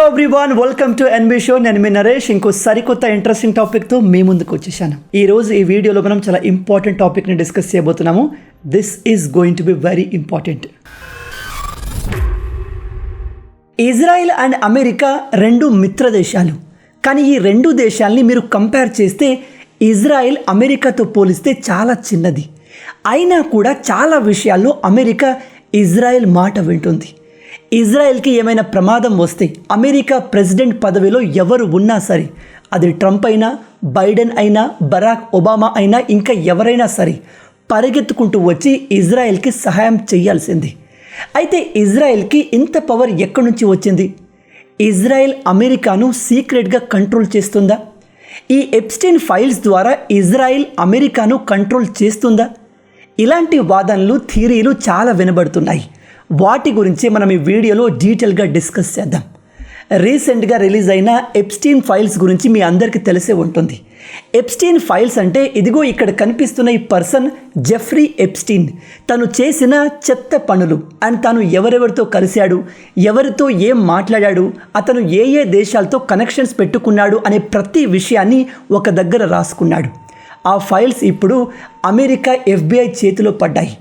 Everyone, welcome to NB show. నేను మీ నరేష్. ఇంకో సరికొత్త ఇంట్రెస్టింగ్ టాపిక్తో మీ ముందుకు వచ్చేసాను. ఈరోజు ఈ వీడియోలో మనం చాలా ఇంపార్టెంట్ టాపిక్ని డిస్కస్ చేయబోతున్నాము. This is going to be very important. Israel and America రెండు మిత్ర దేశాలు. కానీ ఈ రెండు దేశాలని మీరు కంపేర్ చేస్తే ఇజ్రాయిల్ అమెరికాతో పోలిస్తే చాలా చిన్నది. అయినా కూడా చాలా విషయాల్లో అమెరికా ఇజ్రాయిల్ మాట వింటుంది. ఇజ్రాయెల్కి ఏమైనా ప్రమాదం వస్తే అమెరికా ప్రెసిడెంట్ పదవిలో ఎవరు ఉన్నా సరే, అది ట్రంప్ అయినా, బైడెన్ అయినా, బరాక్ ఒబామా అయినా, ఇంకా ఎవరైనా సరే పరిగెత్తుకుంటూ వచ్చి ఇజ్రాయెల్కి సహాయం చేయాల్సిందే. అయితే ఇజ్రాయెల్కి ఇంత పవర్ ఎక్కడి నుంచి వచ్చింది? ఇజ్రాయెల్ అమెరికాను సీక్రెట్గా కంట్రోల్ చేస్తుందా? ఈ ఎప్స్టైన్ ఫైల్స్ ద్వారా ఇజ్రాయెల్ అమెరికాను కంట్రోల్ చేస్తుందా? ఇలాంటి వాదనలు, థియరీలు చాలా వినబడుతున్నాయి. వాటి గురించి మనం ఈ వీడియోలో డీటెయిల్గా డిస్కస్ చేద్దాం. రీసెంట్గా రిలీజ్ అయిన ఎప్స్టైన్ ఫైల్స్ గురించి మీ అందరికీ తెలిసే ఉంటుంది. ఎప్స్టైన్ ఫైల్స్ అంటే ఇదిగో ఇక్కడ కనిపిస్తున్న ఈ పర్సన్ జెఫ్రీ ఎప్స్టైన్. తను చేసిన చెత్త పనులు అండ్ తను ఎవరెవరితో కలిశాడు, ఎవరితో ఏం మాట్లాడాడు, అతను ఏ ఏ దేశాలతో కనెక్షన్స్ పెట్టుకున్నాడు అనే ప్రతి విషయాన్ని ఒక దగ్గర రాసుకున్నాడు. ఆ ఫైల్స్ ఇప్పుడు అమెరికా FBI చేతిలో పడ్డాయి.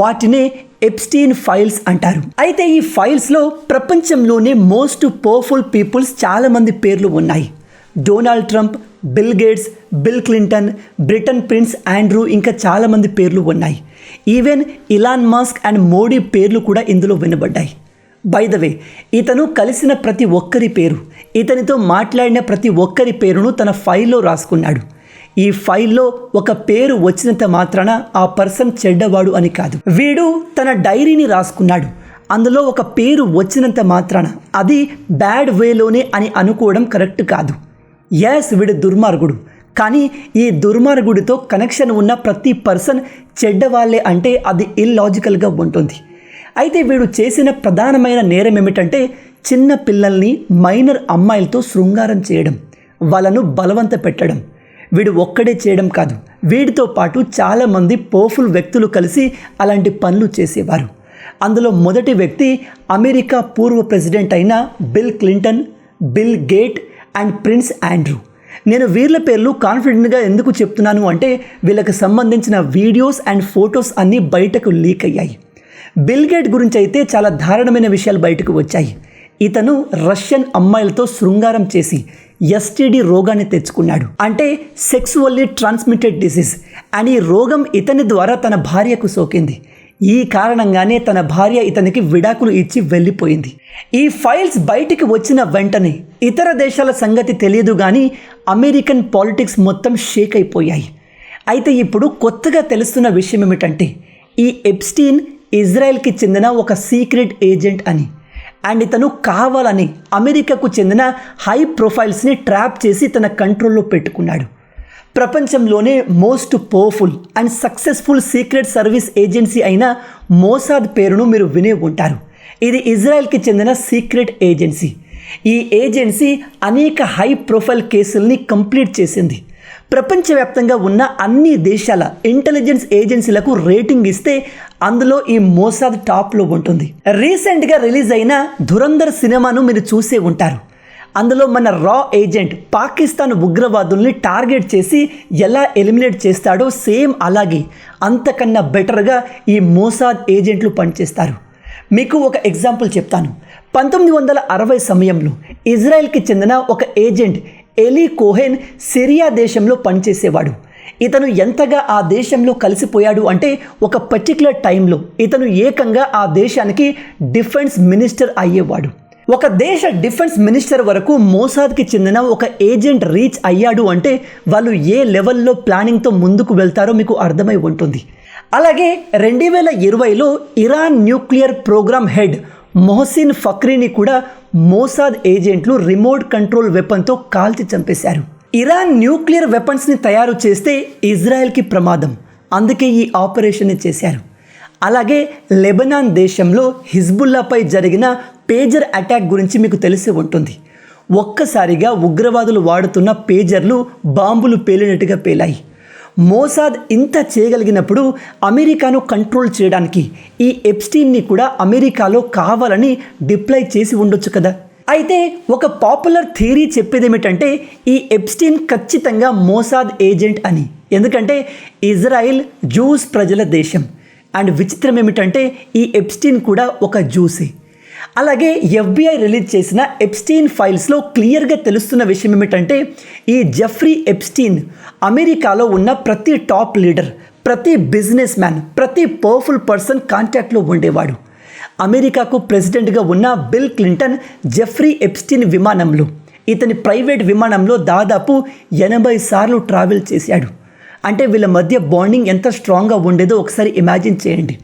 వాటినే ఎప్స్టైన్ ఫైల్స్ అంటారు. అయితే ఈ ఫైల్స్లో ప్రపంచంలోనే మోస్ట్ పవర్ఫుల్ పీపుల్స్ చాలామంది పేర్లు ఉన్నాయి. Donald Trump, bill gates, bill Clinton, Britain prince Andrew, ఇంకా చాలామంది పేర్లు ఉన్నాయి. Even Elon Musk and Modi పేర్లు కూడా ఇందులో వినబడ్డాయి. బై ద వే, ఇతను కలిసిన ప్రతి ఒక్కరి పేరు, ఇతనితో మాట్లాడిన ప్రతి ఒక్కరి పేరును తన ఫైల్లో రాసుకున్నాడు. ఈ ఫైల్లో ఒక పేరు వచ్చినంత మాత్రాన ఆ పర్సన్ చెడ్డవాడు అని కాదు. వీడు తన డైరీని రాసుకున్నాడు, అందులో ఒక పేరు వచ్చినంత మాత్రాన అది బ్యాడ్ వేలోనే అని అనుకోవడం కరెక్ట్ కాదు. ఎస్, వీడు దుర్మార్గుడు, కానీ ఈ దుర్మార్గుడితో కనెక్షన్ ఉన్న ప్రతి పర్సన్ చెడ్డవాళ్ళే అంటే అది ఇల్లాజికల్గా ఉంటుంది. అయితే వీడు చేసిన ప్రధానమైన నేరం ఏమిటంటే చిన్న పిల్లల్ని, మైనర్ అమ్మాయిలతో శృంగారం చేయడం, వాళ్ళను బలవంత పెట్టడం. వీడు ఒక్కడే చేయడం కాదు, వీడితో పాటు చాలామంది పవర్ఫుల్ వ్యక్తులు కలిసి అలాంటి పనులు చేసేవారు. అందులో మొదటి వ్యక్తి అమెరికా పూర్వ ప్రెసిడెంట్ అయిన bill Clinton, bill gate and prince Andrew. నేను వీళ్ళ పేర్లు కాన్ఫిడెంట్గా ఎందుకు చెప్తున్నాను అంటే వీళ్ళకి సంబంధించిన వీడియోస్ అండ్ ఫొటోస్ అన్నీ బయటకు లీక్ అయ్యాయి. బిల్ గేట్ గురించి అయితే చాలా దారుణమైన విషయాలు బయటకు వచ్చాయి. ఇతను రష్యన్ అమ్మాయిలతో శృంగారం చేసి STD రోగాన్ని తెచ్చుకున్నాడు, అంటే సెక్సువల్లీ ట్రాన్స్మిటెడ్ డిసీజ్. అండ్ ఈ రోగం ఇతని ద్వారా తన భార్యకు సోకింది. ఈ కారణంగానే తన భార్య ఇతనికి విడాకులు ఇచ్చి వెళ్ళిపోయింది. ఈ ఫైల్స్ బయటికి వచ్చిన వెంటనే ఇతర దేశాల సంగతి తెలియదు కానీ అమెరికన్ పాలిటిక్స్ మొత్తం షేక్ అయిపోయాయి. అయితే ఇప్పుడు కొత్తగా తెలుస్తున్న విషయం ఏమిటంటే ఈ ఎప్స్టైన్ ఇజ్రాయెల్కి చెందిన ఒక సీక్రెట్ ఏజెంట్ అని. అండ్ ఇతను కావాలని అమెరికాకు చెందిన హై ప్రొఫైల్స్ని ట్రాప్ చేసి తన కంట్రోల్లో పెట్టుకున్నాడు. ప్రపంచంలోనే most powerful and successful secret service agency అయిన మోసాద్ పేరును మీరు వినే ఉంటారు. ఇది ఇజ్రాయెల్కి చెందిన సీక్రెట్ ఏజెన్సీ. ఈ ఏజెన్సీ అనేక హై ప్రొఫైల్ కేసుల్ని కంప్లీట్ చేసింది. ప్రపంచవ్యాప్తంగా ఉన్న అన్ని దేశాల ఇంటెలిజెన్స్ ఏజెన్సీలకు రేటింగ్ ఇస్తే అందులో ఈ మోసాద్ టాప్లో ఉంటుంది. రీసెంట్గా రిలీజ్ అయిన ధురంధర్ సినిమాను మీరు చూసే ఉంటారు. అందులో మన రా ఏజెంట్ పాకిస్తాన్ ఉగ్రవాదుల్ని టార్గెట్ చేసి ఎలా ఎలిమినేట్ చేస్తాడో సేమ్ అలాగే అంతకన్నా బెటర్గా ఈ మోసాద్ ఏజెంట్లు పనిచేస్తారు. మీకు ఒక ఎగ్జాంపుల్ చెప్తాను. 1960 సమయంలో ఇజ్రాయెల్కి చెందిన ఒక ఏజెంట్ ఎలీ కోహెన్ సిరియా దేశంలో పనిచేసేవాడు. ఇతను ఎంతగా ఆ దేశంలో కలిసిపోయాడు అంటే ఒక పర్టికులర్ టైంలో ఇతను ఏకంగా ఆ దేశానికి డిఫెన్స్ మినిస్టర్ అయ్యేవాడు. ఒక దేశ డిఫెన్స్ మినిస్టర్ వరకు మోసాద్కి చెందిన ఒక ఏజెంట్ రీచ్ అయ్యాడు అంటే వాళ్ళు ఏ లెవెల్లో ప్లానింగ్తో ముందుకు వెళ్తారో మీకు అర్థమై ఉంటుంది. అలాగే 2020లో Iran nuclear program head Mohsen ఫక్రీని కూడా మోసాద్ ఏజెంట్లు రిమోట్ కంట్రోల్ వెపన్తో కాల్చి చంపేశారు. ఇరాన్ న్యూక్లియర్ వెపన్స్ని తయారు చేస్తే ఇజ్రాయెల్కి ప్రమాదం, అందుకే ఈ ఆపరేషన్ని చేశారు. అలాగే లెబనాన్ దేశంలో హిజ్బుల్లాపై జరిగిన పేజర్ అటాక్ గురించి మీకు తెలిసి ఉంటుంది. ఒక్కసారిగా ఉగ్రవాదులు వాడుతున్న పేజర్లు బాంబులు పేలినట్టుగా పేలాయి. మోసాద్ ఇంత చేయగలిగినప్పుడు అమెరికాను కంట్రోల్ చేయడానికి ఈ ఎప్స్టైన్ని కూడా అమెరికాలో కావాలని డిప్లాయ్ చేసి ఉండొచ్చు కదా. అయితే ఒక పాపులర్ థియరీ చెప్పేది ఏమిటంటే ఈ ఎప్స్టీన్ ఖచ్చితంగా మోసాద్ ఏజెంట్ అని. ఎందుకంటే ఇజ్రాయిల్ జూస్ ప్రజల దేశం. అండ్ విచిత్రం ఏమిటంటే ఈ ఎప్స్టీన్ కూడా ఒక జూసే. అలాగే FBI రిలీజ్ చేసిన ఎప్స్టీన్ ఫైల్స్లో క్లియర్గా తెలుస్తున్న విషయం ఏమిటంటే ఈ జెఫ్రీ ఎప్స్టీన్ అమెరికాలో ఉన్న ప్రతి టాప్ లీడర్, ప్రతి బిజినెస్ మ్యాన్, ప్రతి పవర్ఫుల్ పర్సన్ కాంటాక్ట్లో ఉండేవాడు. అమెరికాకు ప్రెసిడెంట్గా ఉన్న బిల్ క్లింటన్ జెఫ్రీ ఎప్స్టీన్ విమానంలో, ఇతని ప్రైవేట్ విమానంలో దాదాపు 80 సార్లు ట్రావెల్ చేశాడు. అంటే వీళ్ళ మధ్య బాండింగ్ ఎంత స్ట్రాంగ్గా ఉండేదో ఒకసారి ఇమాజిన్ చేయండి.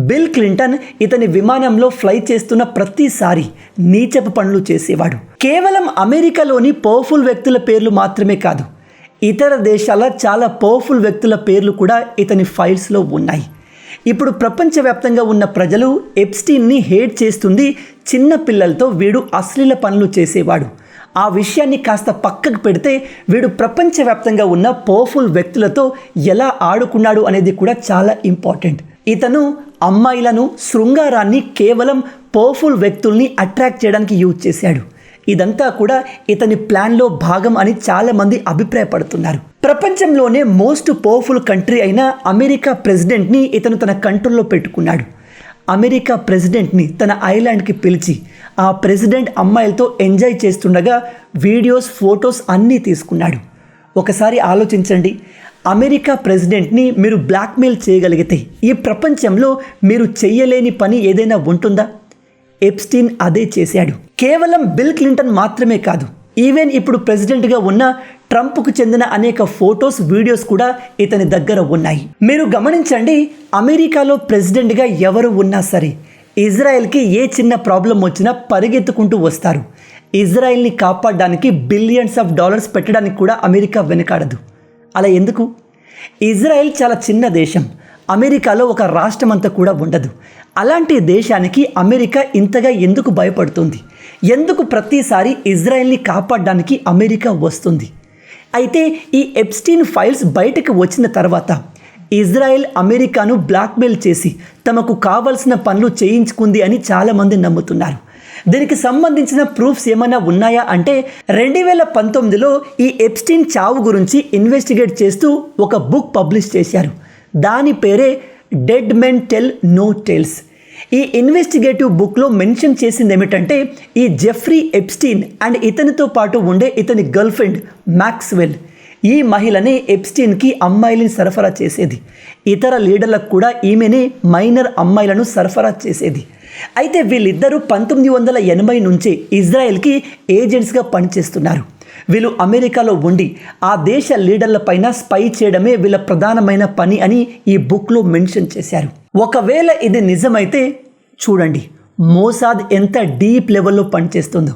బిల్ క్లింటన్ ఇతని విమానంలో ఫ్లై చేస్తున్న ప్రతిసారి నీచపు పనులు చేసేవాడు. కేవలం అమెరికాలోని పవర్ఫుల్ వ్యక్తుల పేర్లు మాత్రమే కాదు, ఇతర దేశాల చాలా పవర్ఫుల్ వ్యక్తుల పేర్లు కూడా ఇతని ఫైల్స్లో ఉన్నాయి. ఇప్పుడు ప్రపంచవ్యాప్తంగా ఉన్న ప్రజలు ఎప్స్టీన్ని హేట్ చేస్తుంది చిన్న పిల్లలతో వీడు అశ్లీల పనులు చేసేవాడు. ఆ విషయాన్ని కాస్త పక్కకు పెడితే వీడు ప్రపంచవ్యాప్తంగా ఉన్న పవర్ఫుల్ వ్యక్తులతో ఎలా ఆడుకున్నాడు అనేది కూడా చాలా ఇంపార్టెంట్. ఇతను అమ్మాయిలను, శృంగారాన్ని కేవలం పవర్ఫుల్ వ్యక్తుల్ని అట్రాక్ట్ చేయడానికి యూజ్ చేశాడు. ఇదంతా కూడా ఇతని ప్లాన్లో భాగం అని చాలామంది అభిప్రాయపడుతున్నారు. ప్రపంచంలోనే మోస్ట్ పవర్ఫుల్ కంట్రీ అయిన అమెరికా ప్రెసిడెంట్ని ఇతను తన కంట్రోల్లో పెట్టుకున్నాడు. అమెరికా ప్రెసిడెంట్ని తన ఐలాండ్కి పిలిచి ఆ ప్రెసిడెంట్ అమ్మాయిలతో ఎంజాయ్ చేస్తుండగా వీడియోస్, ఫొటోస్ అన్నీ తీసుకున్నాడు. ఒకసారి ఆలోచించండి, అమెరికా ప్రెసిడెంట్ని మీరు బ్లాక్మెయిల్ చేయగలిగితే ఈ ప్రపంచంలో మీరు చెయ్యలేని పని ఏదైనా ఉంటుందా? ఎప్స్టీన్ అదే చేశాడు. కేవలం బిల్ క్లింటన్ మాత్రమే కాదు, ఈవెన్ ఇప్పుడు ప్రెసిడెంట్గా ఉన్న ట్రంప్కు చెందిన అనేక ఫొటోస్, వీడియోస్ కూడా ఇతని దగ్గర ఉన్నాయి. మీరు గమనించండి, అమెరికాలో ప్రెసిడెంట్గా ఎవరు ఉన్నా సరే ఇజ్రాయెల్కి ఏ చిన్న ప్రాబ్లం వచ్చినా పరిగెత్తుకుంటూ వస్తారు. ఇజ్రాయెల్ని కాపాడడానికి బిలియన్స్ ఆఫ్ డాలర్స్ పెట్టడానికి కూడా అమెరికా వెనకాడదు. అలా ఎందుకు? ఇజ్రాయెల్ చాలా చిన్న దేశం, అమెరికాలో ఒక రాష్ట్రం అంతా కూడా ఉండదు. అలాంటి దేశానికి అమెరికా ఇంతగా ఎందుకు భయపడుతుంది? ఎందుకు ప్రతిసారి ఇజ్రాయెల్ని కాపాడడానికి అమెరికా వస్తుంది? అయితే ఈ ఎప్స్టీన్ ఫైల్స్ బయటకు వచ్చిన తర్వాత ఇజ్రాయెల్ అమెరికాను బ్లాక్మెయిల్ చేసి తమకు కావలసిన పనులు చేయించుకుంది అని చాలామంది నమ్ముతున్నారు. దీనికి సంబంధించిన ప్రూఫ్స్ ఏమైనా ఉన్నాయా అంటే 2019లో ఈ ఎప్స్టీన్ చావు గురించి ఇన్వెస్టిగేట్ చేస్తూ ఒక బుక్ పబ్లిష్ చేశారు. దాని పేరే dead men tell no tales. ఈ ఇన్వెస్టిగేటివ్ బుక్లో మెన్షన్ చేసింది ఏమిటంటే ఈ జెఫ్రీ ఎప్స్టీన్ అండ్ ఇతనితో పాటు ఉండే ఇతని గర్ల్ ఫ్రెండ్ మ్యాక్స్వెల్, ఈ మహిళనే ఎప్స్టీన్కి అమ్మాయిలను సరఫరా చేసేది. ఇతర లీడర్లకు కూడా ఈమెనే మైనర్ అమ్మాయిలను సరఫరా చేసేది. అయితే వీళ్ళిద్దరూ 1980 నుంచే ఇజ్రాయెల్కి ఏజెంట్స్గా పనిచేస్తున్నారు. వీళ్ళు అమెరికాలో ఉండి ఆ దేశ లీడర్ల పైన స్పై చేయడమే వీళ్ళ ప్రధానమైన పని అని ఈ బుక్లో మెన్షన్ చేశారు. ఒకవేళ ఇది నిజమైతే చూడండి మోసాద్ ఎంత డీప్ లెవెల్లో పనిచేస్తుందో.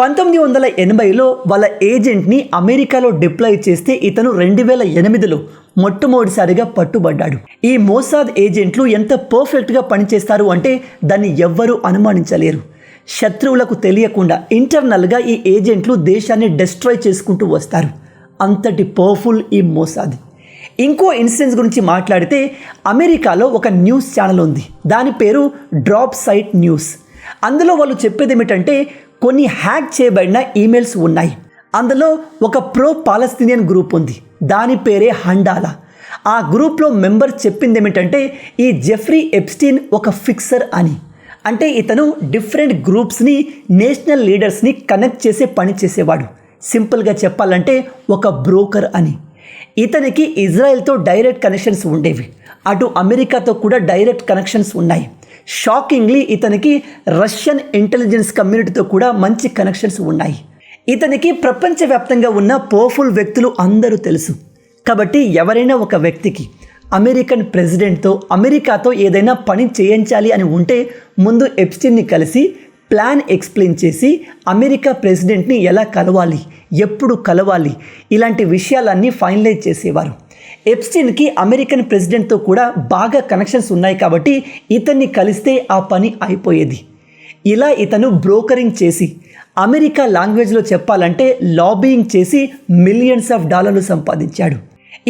1980లో వాళ్ళ ఏజెంట్ని అమెరికాలో డిప్లాయ్ చేస్తే ఇతను 2008లో మొట్టమొదటిసారిగా పట్టుబడ్డాడు. ఈ మోసాద్ ఏజెంట్లు ఎంత పర్ఫెక్ట్గా పనిచేస్తారు అంటే దాన్ని ఎవ్వరూ అనుమానించలేరు. శత్రువులకు తెలియకుండా ఇంటర్నల్గా ఈ ఏజెంట్లు దేశాన్ని డెస్ట్రాయ్ చేసుకుంటూ వస్తారు. అంతటి పవర్ఫుల్ ఈ మోసాద్. ఇంకో ఇన్సిడెంట్స్ గురించి మాట్లాడితే అమెరికాలో ఒక న్యూస్ ఛానల్ ఉంది. దాని పేరు డ్రాప్ సైట్ న్యూస్. అందులో వాళ్ళు చెప్పేది ఏమిటంటే కొన్ని హ్యాక్ చేయబడిన ఈమెయిల్స్ ఉన్నాయి. అందులో ఒక ప్రో పాలస్తీనియన్ గ్రూప్ ఉంది, దాని పేరే హండాలా. ఆ గ్రూప్లో మెంబర్ చెప్పింది ఏమిటంటే ఈ జెఫ్రీ ఎప్స్టీన్ ఒక ఫిక్సర్ అని. అంటే ఇతను డిఫరెంట్ గ్రూప్స్ని, నేషనల్ లీడర్స్ని కనెక్ట్ చేసే పని చేసేవాడు. సింపుల్గా చెప్పాలంటే ఒక బ్రోకర్ అని. ఇతనికి ఇజ్రాయెల్తో డైరెక్ట్ కనెక్షన్స్ ఉండేవి, అటు అమెరికాతో కూడా డైరెక్ట్ కనెక్షన్స్ ఉన్నాయి. షాకింగ్లీ ఇతనికి రష్యన్ ఇంటెలిజెన్స్ కమ్యూనిటీతో కూడా మంచి కనెక్షన్స్ ఉన్నాయి. ఇతనికి ప్రపంచవ్యాప్తంగా ఉన్న పవర్ఫుల్ వ్యక్తులు అందరూ తెలుసు. కాబట్టి ఎవరైనా ఒక వ్యక్తికి అమెరికన్ ప్రెసిడెంట్తో, అమెరికాతో ఏదైనా పని చేయించాలి అని ఉంటే ముందు ఎప్స్టీన్ని కలిసి ప్లాన్ ఎక్స్ప్లెయిన్ చేసి అమెరికా ప్రెసిడెంట్ని ఎలా కలవాలి, ఎప్పుడు కలవాలి, ఇలాంటి విషయాలన్నీ ఫైనలైజ్ చేసేవారు. ఎప్స్టీన్కి అమెరికన్ ప్రెసిడెంట్తో కూడా బాగా కనెక్షన్స్ ఉన్నాయి కాబట్టి ఇతన్ని కలిస్తే ఆ పని అయిపోయేది. ఇలా ఇతను బ్రోకరింగ్ చేసి, అమెరికా లాంగ్వేజ్లో చెప్పాలంటే లాబీయింగ్ చేసి మిలియన్స్ ఆఫ్ డాలర్లు సంపాదించాడు.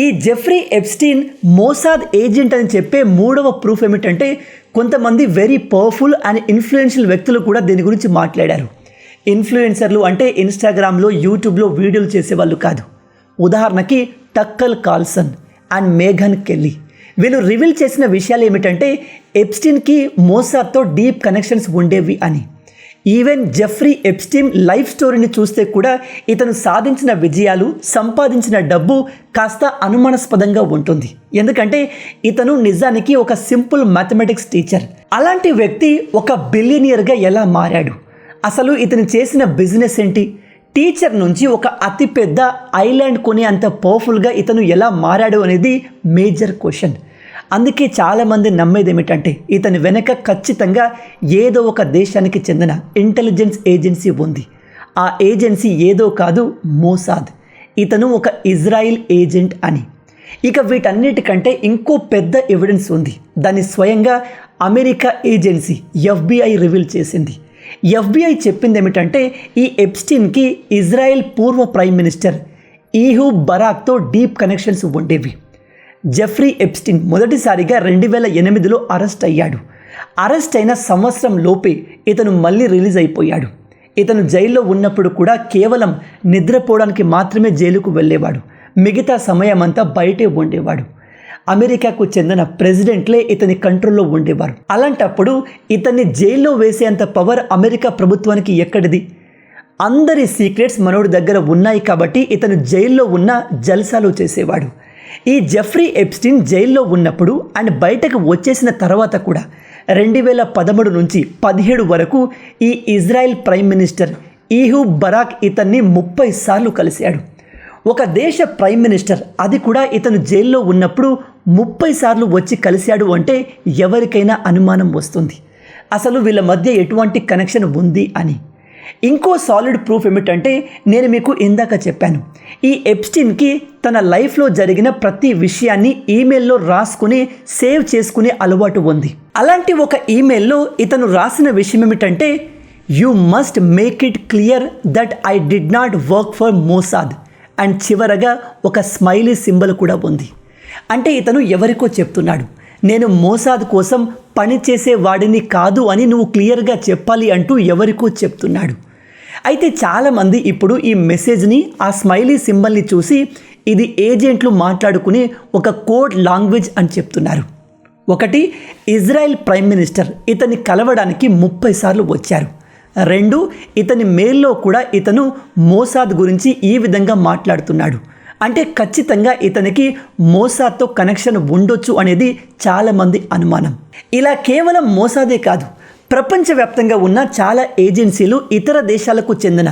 ఈ జెఫ్రీ ఎప్స్టీన్ మోసాద్ ఏజెంట్ అని చెప్పే మూడవ ప్రూఫ్ ఏమిటంటే కొంతమంది వెరీ పవర్ఫుల్ అండ్ ఇన్ఫ్లుయెన్షియల్ వ్యక్తులు కూడా దీని గురించి మాట్లాడారు. ఇన్ఫ్లుయెన్సర్లు అంటే ఇన్స్టాగ్రామ్లో, యూట్యూబ్లో వీడియోలు చేసేవాళ్ళు కాదు. ఉదాహరణకి టక్కర్ కార్ల్సన్ అండ్ మేఘన్ కెల్లీ. వీళ్ళు రివీల్ చేసిన విషయాలు ఏమిటంటే ఎప్స్టీన్కి మోసాద్తో డీప్ కనెక్షన్స్ ఉండేవి అని. ఈవెన్ జెఫ్రీ ఎప్స్టీన్ లైఫ్ స్టోరీని చూస్తే కూడా ఇతను సాధించిన విజయాలు, సంపాదించిన డబ్బు కాస్త అనుమానాస్పదంగా ఉంటుంది. ఎందుకంటే ఇతను నిజానికి ఒక సింపుల్ మ్యాథమెటిక్స్ టీచర్. అలాంటి వ్యక్తి ఒక బిలియనియర్గా ఎలా మారాడు? అసలు ఇతను చేసిన బిజినెస్ ఏంటి? టీచర్ నుంచి ఒక అతిపెద్ద ఐలాండ్ కొనే అంత పవర్ఫుల్గా ఇతను ఎలా మారాడు అనేది మేజర్ క్వశ్చన్. అందుకే చాలామంది నమ్మేది ఏమిటంటే ఇతని వెనక ఖచ్చితంగా ఏదో ఒక దేశానికి చెందిన ఇంటెలిజెన్స్ ఏజెన్సీ ఉంది. ఆ ఏజెన్సీ ఏదో కాదు, మోసాద్. ఇతను ఒక ఇజ్రాయిల్ ఏజెంట్ అని. ఇక వీటన్నిటికంటే ఇంకో పెద్ద ఎవిడెన్స్ ఉంది. దాన్ని స్వయంగా అమెరికా ఏజెన్సీ FBI రివీల్ చేసింది. FBI చెప్పింది ఏమిటంటే ఈ ఎప్స్టీన్కి ఇజ్రాయెల్ పూర్వ ప్రైమ్ మినిస్టర్ ఈహూబ్ బరాక్తో డీప్ కనెక్షన్స్ ఉండేవి. జెఫ్రీ ఎప్స్టీన్ మొదటిసారిగా 2008లో అరెస్ట్ అయ్యాడు. అరెస్ట్ అయిన సంవత్సరం లోపే ఇతను మళ్ళీ రిలీజ్ అయిపోయాడు. ఇతను జైల్లో ఉన్నప్పుడు కూడా కేవలం నిద్రపోవడానికి మాత్రమే జైలుకు వెళ్ళేవాడు. మిగతా సమయమంతా బయటే ఉండేవాడు. అమెరికాకు చెందిన ప్రెసిడెంట్లే ఇతని కంట్రోల్లో ఉండేవారు. అలాంటప్పుడు ఇతన్ని జైల్లో వేసేంత పవర్ అమెరికా ప్రభుత్వానికి ఎక్కడిది? అందరి సీక్రెట్స్ మనోడి దగ్గర ఉన్నాయి కాబట్టి ఇతను జైల్లో ఉన్న జల్సాలు చేసేవాడు. ఈ జెఫ్రీ ఎప్స్టీన్ జైల్లో ఉన్నప్పుడు అండ్ బయటకు వచ్చేసిన తర్వాత కూడా 2013 నుంచి 17 వరకు ఈ ఇజ్రాయెల్ ప్రైమ్ మినిస్టర్ ఈహూబ్ బరాక్ ఇతన్ని 30 సార్లు కలిశాడు. ఒక దేశ ప్రైమ్ మినిస్టర్, అది కూడా ఇతను జైల్లో ఉన్నప్పుడు 30 సార్లు వచ్చి కలిశాడు అంటే ఎవరికైనా అనుమానం వస్తుంది అసలు వీళ్ళ మధ్య ఎటువంటి కనెక్షన్ ఉంది అని. ఇంకో సాలిడ్ ప్రూఫ్ ఏమిటంటే నేను మీకు ఇందాక చెప్పాను, ఈ ఎప్స్టీన్కి తన లైఫ్లో జరిగిన ప్రతి విషయాన్ని ఈమెయిల్లో రాసుకుని సేవ్ చేసుకునే అలవాటు ఉంది. అలాంటి ఒక ఈమెయిల్లో ఇతను రాసిన విషయం ఏమిటంటే you must make it clear that I did not work for Mossad and చివరగా ఒక స్మైలీ సింబల్ కూడా ఉంది. అంటే ఇతను ఎవరికో చెప్తున్నాడు, నేను మోసాద్ కోసం పనిచేసే వాడిని కాదు అని నువ్వు క్లియర్గా చెప్పాలి అంటూ ఎవరికో చెప్తున్నాడు. అయితే చాలామంది ఇప్పుడు ఈ మెసేజ్ని, ఆ స్మైలీ సింబల్ని చూసి ఇది ఏజెంట్లు మాట్లాడుకునే ఒక కోడ్ లాంగ్వేజ్ అని చెప్తున్నారు. ఒకటి, ఇజ్రాయెల్ ప్రైమ్ మినిస్టర్ ఇతన్ని కలవడానికి 30 సార్లు వచ్చారు. 2, ఇతని మెయిల్లో కూడా ఇతను మోసాద్ గురించి ఈ విధంగా మాట్లాడుతున్నాడు. అంటే ఖచ్చితంగా ఇతనికి మోసాద్తో కనెక్షన్ ఉండొచ్చు అనేది చాలామంది అనుమానం. ఇలా కేవలం మోసాదే కాదు, ప్రపంచవ్యాప్తంగా ఉన్న చాలా ఏజెన్సీలు ఇతర దేశాలకు చెందిన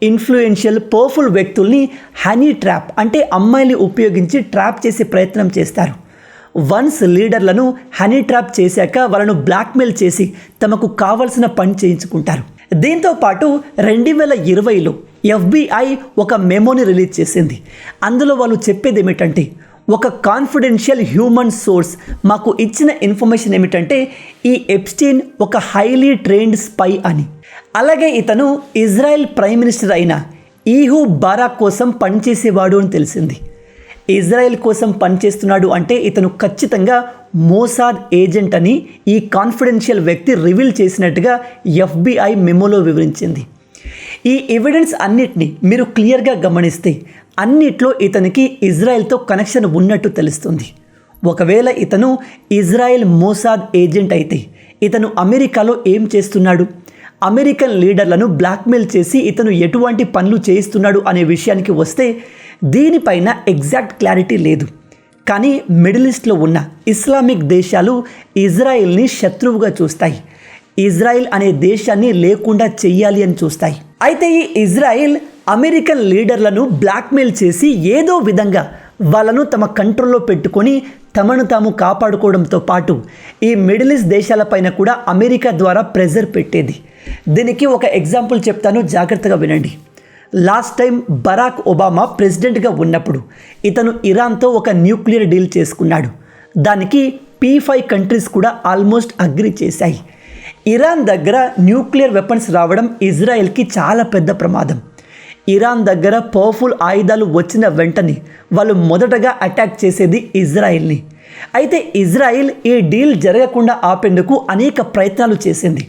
ఇన్ఫ్లుయెన్షియల్ పవర్ఫుల్ వ్యక్తుల్ని హనీ ట్రాప్ అంటే అమ్మాయిని ఉపయోగించి ట్రాప్ చేసే ప్రయత్నం చేస్తారు. వన్స్ లీడర్లను హనీ ట్రాప్ చేశాక వాళ్ళను బ్లాక్మెయిల్ చేసి తమకు కావలసిన పని చేయించుకుంటారు. దీంతో పాటు 2020లో FBI ఒక మెమోని రిలీజ్ చేసింది. అందులో వాళ్ళు చెప్పేది ఏమిటంటే ఒక కాన్ఫిడెన్షియల్ హ్యూమన్ సోర్స్ మాకు ఇచ్చిన ఇన్ఫర్మేషన్ ఏమిటంటే ఈ ఎప్స్టీన్ ఒక హైలీ ట్రైన్డ్ స్పై అని. అలాగే ఇతను ఇజ్రాయెల్ ప్రైమ్ మినిస్టర్ అయిన ఈహూబ్ బరాక్ కోసం పనిచేసేవాడు అని తెలిసింది. ఇజ్రాయెల్ కోసం పనిచేస్తున్నాడు అంటే ఇతను ఖచ్చితంగా మోసాద్ ఏజెంట్ అని ఈ కాన్ఫిడెన్షియల్ వ్యక్తి రివీల్ చేసినట్టుగా FBI మెమోలో వివరించింది. ఈ ఎవిడెన్స్ అన్నిటిని మీరు క్లియర్గా గమనిస్తే అన్నిట్లో ఇతనికి ఇజ్రాయెల్తో కనెక్షన్ ఉన్నట్టు తెలుస్తుంది. ఒకవేళ ఇతను ఇజ్రాయెల్ మోసాద్ ఏజెంట్ అయితే ఇతను అమెరికాలో ఏం చేస్తున్నాడు, అమెరికన్ లీడర్లను బ్లాక్మెయిల్ చేసి ఇతను ఎటువంటి పనులు చేయిస్తున్నాడు అనే విషయానికి వస్తే దీనిపైన ఎగ్జాక్ట్ క్లారిటీ లేదు. కానీ మిడిల్ ఈస్ట్లో ఉన్న ఇస్లామిక్ దేశాలు ఇజ్రాయెల్ని శత్రువుగా చూస్తాయి. ఇజ్రాయెల్ అనే దేశాన్ని లేకుండా చెయ్యాలి అని చూస్తాయి. అయితే ఈ ఇజ్రాయెల్ అమెరికన్ లీడర్లను బ్లాక్మెయిల్ చేసి ఏదో విధంగా వాళ్ళను తమ కంట్రోల్లో పెట్టుకొని తమను తాము కాపాడుకోవడంతో పాటు ఈ మిడిల్ ఈస్ట్ దేశాలపైన కూడా అమెరికా ద్వారా ప్రెజర్ పెట్టేది. దీనికి ఒక ఎగ్జాంపుల్ చెప్తాను, జాగ్రత్తగా వినండి. లాస్ట్ టైం బరాక్ ఒబామా ప్రెసిడెంట్గా ఉన్నప్పుడు ఇతను ఇరాన్తో ఒక న్యూక్లియర్ డీల్ చేసుకున్నాడు. దానికి P5 కంట్రీస్ కూడా ఆల్మోస్ట్ అగ్రీ చేశాయి. ఇరాన్ దగ్గర న్యూక్లియర్ వెపన్స్ రావడం ఇజ్రాయెల్కి చాలా పెద్ద ప్రమాదం. ఇరాన్ దగ్గర పవర్ఫుల్ ఆయుధాలు వచ్చిన వెంటనే వాళ్ళు మొదటగా అటాక్ చేసేది ఇజ్రాయెల్ని. అయితే ఇజ్రాయెల్ ఈ డీల్ జరగకుండా ఆపేందుకు అనేక ప్రయత్నాలు చేసింది.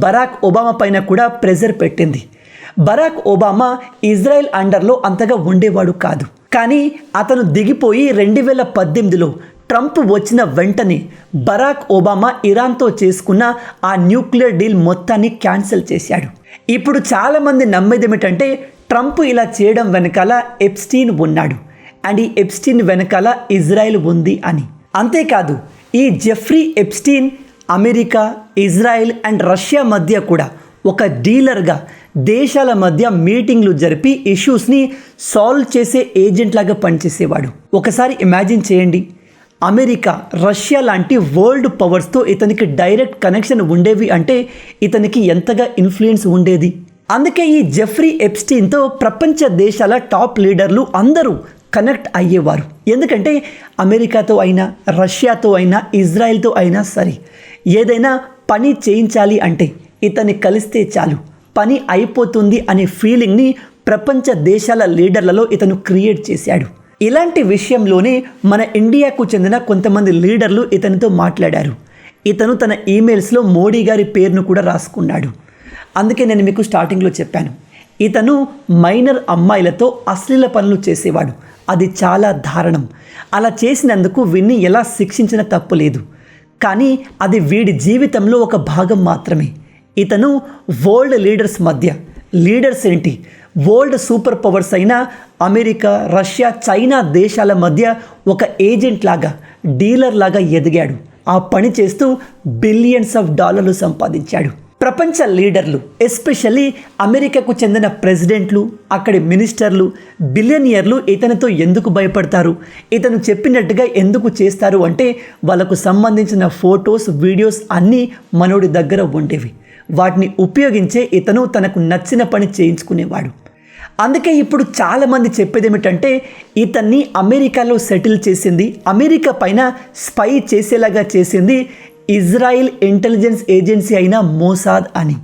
బరాక్ ఒబామా పైన కూడా ప్రెజర్ పెట్టింది. బరాక్ ఒబామా ఇజ్రాయెల్ అండర్లో అంతగా ఉండేవాడు కాదు. కానీ అతను దిగిపోయి 2018లో ట్రంప్ వచ్చిన వెంటనే బరాక్ ఒబామా ఇరాన్తో చేసుకున్న ఆ న్యూక్లియర్ డీల్ మొత్తాన్ని క్యాన్సిల్ చేశాడు. ఇప్పుడు చాలామంది నమ్మేది ఏమిటంటే ట్రంప్ ఇలా చేయడం వెనకాల ఎప్స్టీన్ ఉన్నాడు అండ్ ఈ ఎప్స్టీన్ వెనకాల ఇజ్రాయెల్ ఉంది అని. అంతేకాదు ఈ Jeffrey Epstein America, Israel and Russia మధ్య కూడా ఒక డీలర్గా దేశాల మధ్య మీటింగ్లు జరిపి ఇష్యూస్ని సాల్వ్ చేసే ఏజెంట్ లాగా పనిచేసేవాడు. ఒకసారి ఇమాజిన్ చేయండి, అమెరికా, రష్యా లాంటి వరల్డ్ పవర్స్తో ఇతనికి డైరెక్ట్ కనెక్షన్ ఉండేవి అంటే ఇతనికి ఎంతగా ఇన్ఫ్లుయెన్స్ ఉండేది. అందుకే ఈ జెఫ్రీ ఎప్స్టీన్తో ప్రపంచ దేశాల టాప్ లీడర్లు అందరూ కనెక్ట్ అయ్యేవారు. ఎందుకంటే అమెరికాతో అయినా, రష్యాతో అయినా, ఇజ్రాయెల్తో అయినా సరే ఏదైనా పని చేయించాలి అంటే ఇతన్ని కలిస్తే చాలు పని అయిపోతుంది అనే ఫీలింగ్ని ప్రపంచ దేశాల లీడర్లలో ఇతను క్రియేట్ చేశాడు. ఇలాంటి విషయంలోనే మన ఇండియాకు చెందిన కొంతమంది లీడర్లు ఇతనితో మాట్లాడారు. ఇతను తన ఈమెయిల్స్లో మోడీ గారి పేరును కూడా రాసుకున్నాడు. అందుకే నేను మీకు స్టార్టింగ్లో చెప్పాను, ఇతను మైనర్ అమ్మాయిలతో అశ్లీల పనులు చేసేవాడు. అది చాలా దారుణం. అలా చేసినందుకు వీడిని ఎలా శిక్షించిన తప్పు లేదు. కానీ అది వీడి జీవితంలో ఒక భాగం మాత్రమే. ఇతను వరల్డ్ లీడర్స్ మధ్య, లీడర్స్ ఏంటి, వరల్డ్ సూపర్ పవర్స్ అయిన అమెరికా, రష్యా, చైనా దేశాల మధ్య ఒక ఏజెంట్ లాగా, డీలర్ లాగా ఎదిగాడు. ఆ పని చేస్తూ బిలియన్స్ ఆఫ్ డాలర్లు సంపాదించాడు. ప్రపంచ లీడర్లు, ఎస్పెషల్లీ అమెరికాకు చెందిన ప్రెసిడెంట్లు, అక్కడి మినిస్టర్లు, బిలియనియర్లు ఇతనితో ఎందుకు భయపడతారు, ఇతను చెప్పినట్టుగా ఎందుకు చేస్తారు అంటే వాళ్ళకు సంబంధించిన ఫొటోస్, వీడియోస్ అన్నీ మనోడి దగ్గర ఉండేవి. వాటిని ఉపయోగించే ఇతను తనకు నచ్చిన పని చేయించుకునేవాడు. అందుకే ఇప్పుడు చాలామంది చెప్పేది ఏమిటంటే ఇతన్ని అమెరికాలో సెటిల్ చేసింది, అమెరికా పైన స్పై చేసేలాగా చేసింది ఇజ్రాయిల్ ఇంటెలిజెన్స్ ఏజెన్సీ అయిన మోసాద్ అని.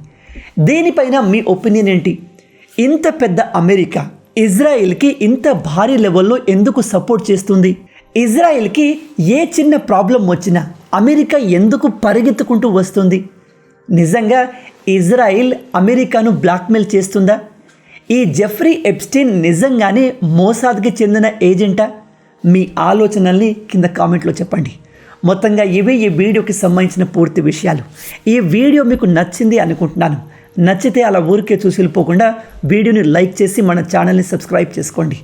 దీనిపైన మీ ఒపీనియన్ ఏంటి? ఇంత పెద్ద అమెరికా ఇజ్రాయిల్కి ఇంత భారీ లెవెల్లో ఎందుకు సపోర్ట్ చేస్తుంది? ఇజ్రాయిల్కి ఏ చిన్న ప్రాబ్లం వచ్చినా అమెరికా ఎందుకు పరిగెత్తుకుంటూ వస్తుంది? నిజంగా ఇజ్రాయిల్ అమెరికాను బ్లాక్మెయిల్ చేస్తుందా? ఈ జెఫ్రీ ఎప్స్టీన్ నిజంగానే మోసాద్కి చెందిన ఏజెంటా? మీ ఆలోచనల్ని కింద కామెంట్లో చెప్పండి. మొత్తంగా ఇవి ఈ వీడియోకి సంబంధించిన పూర్తి విషయాలు. ఈ వీడియో మీకు నచ్చింది అనుకుంటున్నాను. నచ్చితే అలా ఊరికే చూసి వెళ్ళిపోకుండా వీడియోని లైక్ చేసి మన ఛానల్ని సబ్స్క్రైబ్ చేసుకోండి.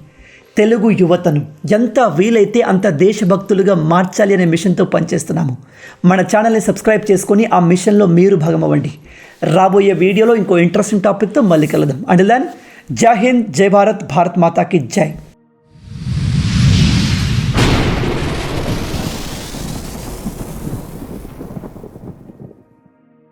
తెలుగు యువతను ఎంత వీలైతే అంత దేశభక్తులుగా మార్చాలి అనే మిషన్తో పనిచేస్తున్నాము. మన ఛానల్ని సబ్స్క్రైబ్ చేసుకొని ఆ మిషన్లో మీరు భాగం అవ్వండి. రాబోయే వీడియోలో ఇంకో ఇంట్రెస్టింగ్ టాపిక్తో మళ్ళీ కలుద్దాం. అంటిల్ దెన్, జై హింద్, జై భారత్, భారత్ మాతాకి జై.